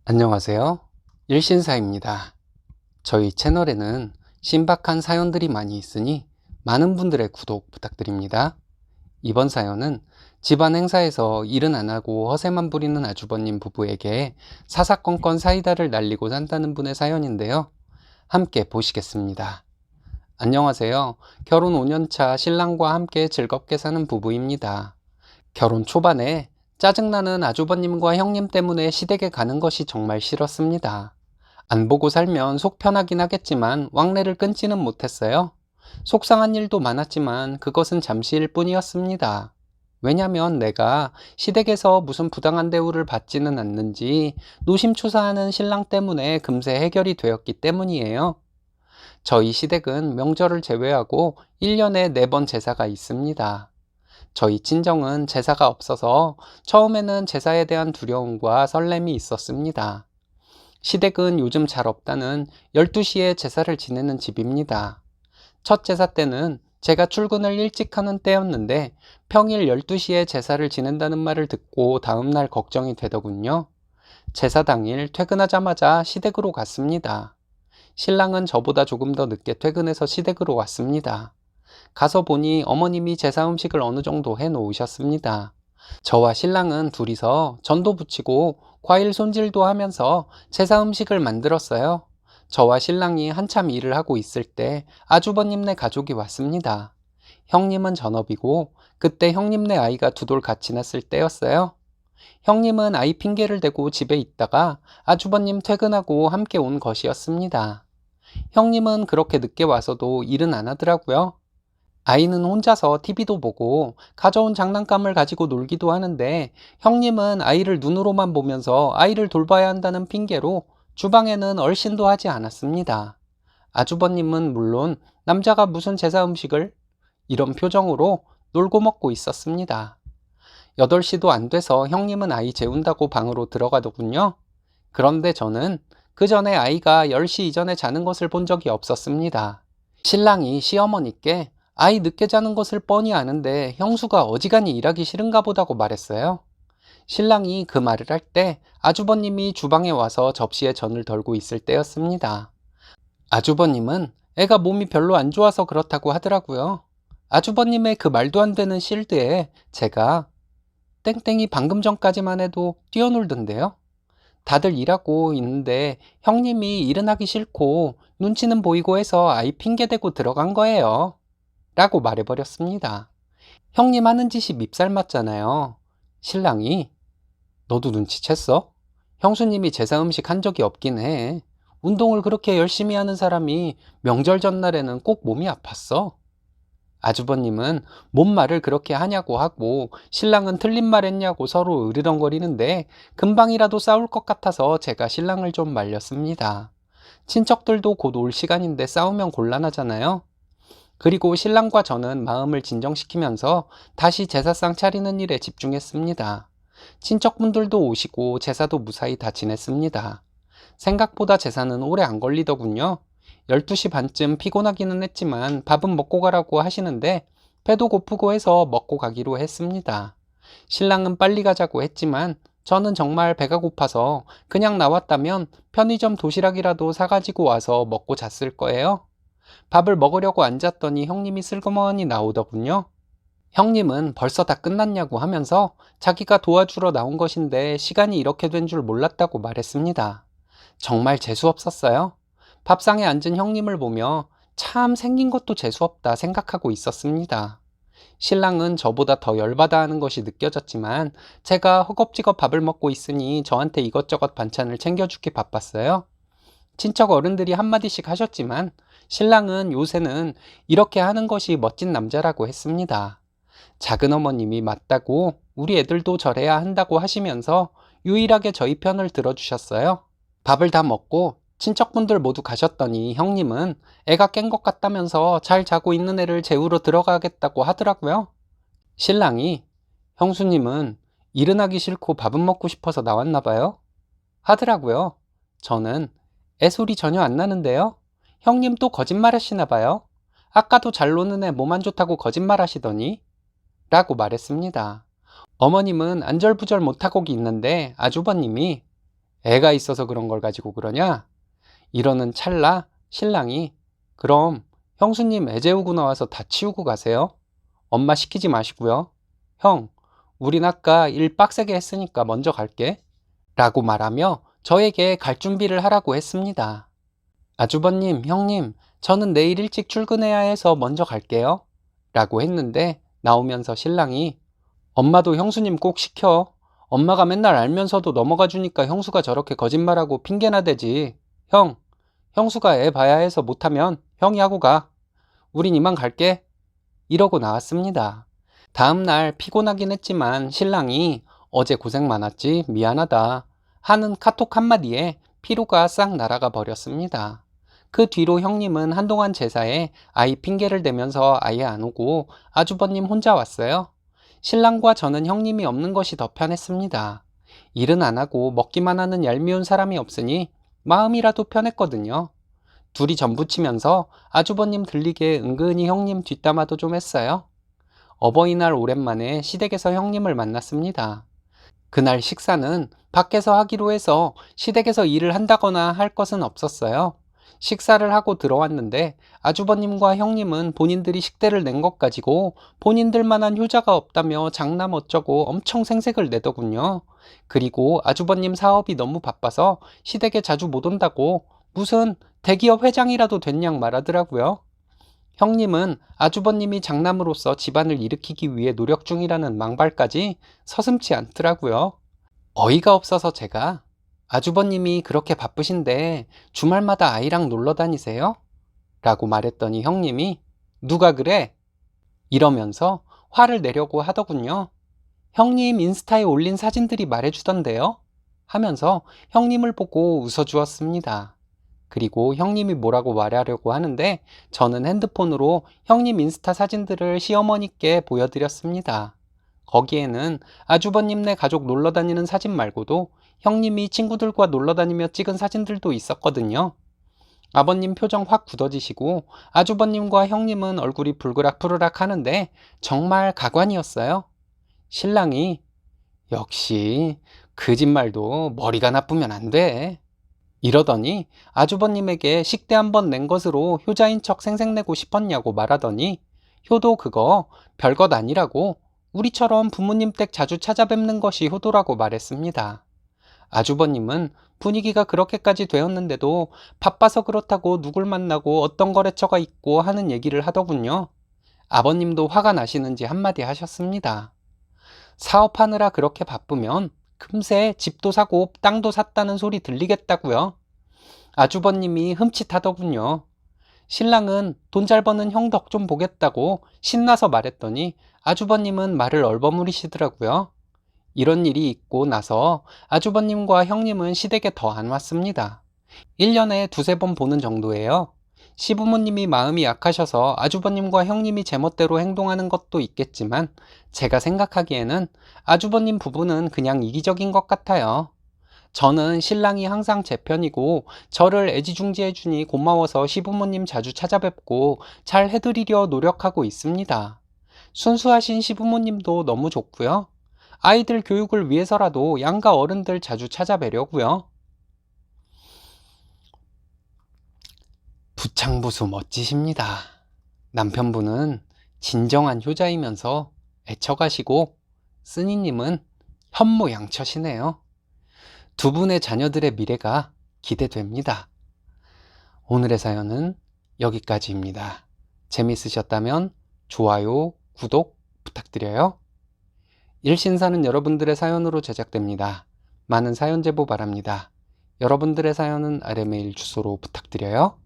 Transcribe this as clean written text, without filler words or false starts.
안녕하세요. 일신사입니다. 저희 채널에는 신박한 사연들이 많이 있으니 많은 분들의 구독 부탁드립니다. 이번 사연은 집안 행사에서 일은 안 하고 허세만 부리는 아주버님 부부에게 사사건건 사이다를 날리고 산다는 분의 사연인데요. 함께 보시겠습니다. 안녕하세요. 결혼 5년차 신랑과 함께 즐겁게 사는 부부입니다. 결혼 초반에 짜증나는 아주버님과 형님 때문에 시댁에 가는 것이 정말 싫었습니다. 안 보고 살면 속 편하긴 하겠지만 왕래를 끊지는 못했어요. 속상한 일도 많았지만 그것은 잠시일 뿐이었습니다. 왜냐면 내가 시댁에서 무슨 부당한 대우를 받지는 않는지 노심초사하는 신랑 때문에 금세 해결이 되었기 때문이에요. 저희 시댁은 명절을 제외하고 1년에 4번 제사가 있습니다. 저희 친정은 제사가 없어서 처음에는 제사에 대한 두려움과 설렘이 있었습니다. 시댁은 요즘 잘 없다는 12시에 제사를 지내는 집입니다. 첫 제사 때는 제가 출근을 일찍 하는 때였는데 평일 12시에 제사를 지낸다는 말을 듣고 다음날 걱정이 되더군요. 제사 당일 퇴근하자마자 시댁으로 갔습니다. 신랑은 저보다 조금 더 늦게 퇴근해서 시댁으로 왔습니다. 가서 보니 어머님이 제사 음식을 어느 정도 해 놓으셨습니다. 저와 신랑은 둘이서 전도 부치고 과일 손질도 하면서 제사 음식을 만들었어요. 저와 신랑이 한참 일을 하고 있을 때 아주버님네 가족이 왔습니다. 형님은 전업이고 그때 형님네 아이가 2돌 같이 났을 때였어요. 형님은 아이 핑계를 대고 집에 있다가 아주버님 퇴근하고 함께 온 것이었습니다. 형님은 그렇게 늦게 와서도 일은 안 하더라고요. 아이는 혼자서 TV도 보고 가져온 장난감을 가지고 놀기도 하는데 형님은 아이를 눈으로만 보면서 아이를 돌봐야 한다는 핑계로 주방에는 얼씬도 하지 않았습니다. 아주버님은 물론 남자가 무슨 제사 음식을 이런 표정으로 놀고 먹고 있었습니다. 8시도 안 돼서 형님은 아이 재운다고 방으로 들어가더군요. 그런데 저는 그 전에 아이가 10시 이전에 자는 것을 본 적이 없었습니다. 신랑이 시어머니께 아이 늦게 자는 것을 뻔히 아는데 형수가 어지간히 일하기 싫은가 보다고 말했어요. 신랑이 그 말을 할 때 아주버님이 주방에 와서 접시에 전을 덜고 있을 때였습니다. 아주버님은 애가 몸이 별로 안 좋아서 그렇다고 하더라고요. 아주버님의 그 말도 안 되는 실드에 제가 땡땡이 방금 전까지만 해도 뛰어놀던데요. 다들 일하고 있는데 형님이 일은 하기 싫고 눈치는 보이고 해서 아이 핑계대고 들어간 거예요. 라고 말해버렸습니다. 형님 하는 짓이 밉살 맞잖아요. 신랑이 너도 눈치챘어? 형수님이 제사 음식 한 적이 없긴 해. 운동을 그렇게 열심히 하는 사람이 명절 전날에는 꼭 몸이 아팠어. 아주버님은 뭔 말을 그렇게 하냐고 하고 신랑은 틀린 말 했냐고 서로 으르렁거리는데 금방이라도 싸울 것 같아서 제가 신랑을 좀 말렸습니다. 친척들도 곧 올 시간인데 싸우면 곤란하잖아요. 그리고 신랑과 저는 마음을 진정시키면서 다시 제사상 차리는 일에 집중했습니다. 친척분들도 오시고 제사도 무사히 다 지냈습니다. 생각보다 제사는 오래 안 걸리더군요. 12시 반쯤 피곤하기는 했지만 밥은 먹고 가라고 하시는데 배도 고프고 해서 먹고 가기로 했습니다. 신랑은 빨리 가자고 했지만 저는 정말 배가 고파서 그냥 나왔다면 편의점 도시락이라도 사가지고 와서 먹고 잤을 거예요. 밥을 먹으려고 앉았더니 형님이 슬그머니 나오더군요. 형님은 벌써 다 끝났냐고 하면서 자기가 도와주러 나온 것인데 시간이 이렇게 된 줄 몰랐다고 말했습니다. 정말 재수없었어요. 밥상에 앉은 형님을 보며 참 생긴 것도 재수없다 생각하고 있었습니다. 신랑은 저보다 더 열받아 하는 것이 느껴졌지만 제가 허겁지겁 밥을 먹고 있으니 저한테 이것저것 반찬을 챙겨주기 바빴어요. 친척 어른들이 한마디씩 하셨지만 신랑은 요새는 이렇게 하는 것이 멋진 남자라고 했습니다. 작은 어머님이 맞다고 우리 애들도 저래야 한다고 하시면서 유일하게 저희 편을 들어주셨어요. 밥을 다 먹고 친척분들 모두 가셨더니 형님은 애가 깬 것 같다면서 잘 자고 있는 애를 재우러 들어가겠다고 하더라고요. 신랑이 형수님은 일은 하기 싫고 밥은 먹고 싶어서 나왔나 봐요 하더라고요. 저는 애소리 전혀 안 나는데요. 형님 또 거짓말 하시나 봐요. 아까도 잘 노는 애 몸 안 좋다고 거짓말 하시더니 라고 말했습니다. 어머님은 안절부절 못하고 있는데 아주버님이 애가 있어서 그런 걸 가지고 그러냐? 이러는 찰나 신랑이 그럼 형수님 애 재우고 나와서 다 치우고 가세요. 엄마 시키지 마시고요. 형, 우린 아까 일 빡세게 했으니까 먼저 갈게. 라고 말하며 저에게 갈 준비를 하라고 했습니다. 아주버님, 형님, 저는 내일 일찍 출근해야 해서 먼저 갈게요. 라고 했는데 나오면서 신랑이 엄마도 형수님 꼭 시켜. 엄마가 맨날 알면서도 넘어가 주니까 형수가 저렇게 거짓말하고 핑계나 대지. 형, 형수가 애 봐야 해서 못하면 형이 하고 가. 우린 이만 갈게. 이러고 나왔습니다. 다음날 피곤하긴 했지만 신랑이 어제 고생 많았지 미안하다 하는 카톡 한마디에 피로가 싹 날아가 버렸습니다. 그 뒤로 형님은 한동안 제사에 아이 핑계를 대면서 아예 안 오고 아주버님 혼자 왔어요. 신랑과 저는 형님이 없는 것이 더 편했습니다. 일은 안 하고 먹기만 하는 얄미운 사람이 없으니 마음이라도 편했거든요. 둘이 전부치면서 아주버님 들리게 은근히 형님 뒷담화도 좀 했어요. 어버이날 오랜만에 시댁에서 형님을 만났습니다. 그날 식사는 밖에서 하기로 해서 시댁에서 일을 한다거나 할 것은 없었어요. 식사를 하고 들어왔는데 아주버님과 형님은 본인들이 식대를 낸 것 가지고 본인들만한 효자가 없다며 장남 어쩌고 엄청 생색을 내더군요. 그리고 아주버님 사업이 너무 바빠서 시댁에 자주 못 온다고 무슨 대기업 회장이라도 됐냥 말하더라고요. 형님은 아주버님이 장남으로서 집안을 일으키기 위해 노력 중이라는 망발까지 서슴지 않더라고요. 어이가 없어서 제가 아주버님이 그렇게 바쁘신데 주말마다 아이랑 놀러 다니세요? 라고 말했더니 형님이 누가 그래? 이러면서 화를 내려고 하더군요. 형님 인스타에 올린 사진들이 말해주던데요? 하면서 형님을 보고 웃어주었습니다. 그리고 형님이 뭐라고 말하려고 하는데 저는 핸드폰으로 형님 인스타 사진들을 시어머니께 보여드렸습니다. 거기에는 아주버님네 가족 놀러 다니는 사진 말고도 형님이 친구들과 놀러 다니며 찍은 사진들도 있었거든요. 아버님 표정 확 굳어지시고 아주버님과 형님은 얼굴이 불그락푸르락 하는데 정말 가관이었어요. 신랑이 역시 거짓말도 머리가 나쁘면 안 돼. 이러더니 아주버님에게 식대 한번 낸 것으로 효자인 척 생색내고 싶었냐고 말하더니 효도 그거 별것 아니라고 우리처럼 부모님 댁 자주 찾아뵙는 것이 효도라고 말했습니다. 아주버님은 분위기가 그렇게까지 되었는데도 바빠서 그렇다고 누굴 만나고 어떤 거래처가 있고 하는 얘기를 하더군요. 아버님도 화가 나시는지 한마디 하셨습니다. 사업하느라 그렇게 바쁘면 금세 집도 사고 땅도 샀다는 소리 들리겠다고요. 아주버님이 흠칫하더군요. 신랑은 돈 잘 버는 형 덕 좀 보겠다고 신나서 말했더니 아주버님은 말을 얼버무리시더라고요. 이런 일이 있고 나서 아주버님과 형님은 시댁에 더 안 왔습니다. 1년에 두세 번 보는 정도예요. 시부모님이 마음이 약하셔서 아주버님과 형님이 제멋대로 행동하는 것도 있겠지만 제가 생각하기에는 아주버님 부부는 그냥 이기적인 것 같아요. 저는 신랑이 항상 제 편이고 저를 애지중지해주니 고마워서 시부모님 자주 찾아뵙고 잘 해드리려 노력하고 있습니다. 순수하신 시부모님도 너무 좋고요. 아이들 교육을 위해서라도 양가 어른들 자주 찾아뵈려고요. 부창부수 멋지십니다. 남편분은 진정한 효자이면서 애처가시고 쓰니님은 현모양처시네요. 두 분의 자녀들의 미래가 기대됩니다. 오늘의 사연은 여기까지입니다. 재밌으셨다면 좋아요, 구독 부탁드려요. 일신사는 여러분들의 사연으로 제작됩니다. 많은 사연 제보 바랍니다. 여러분들의 사연은 아래 메일 주소로 부탁드려요.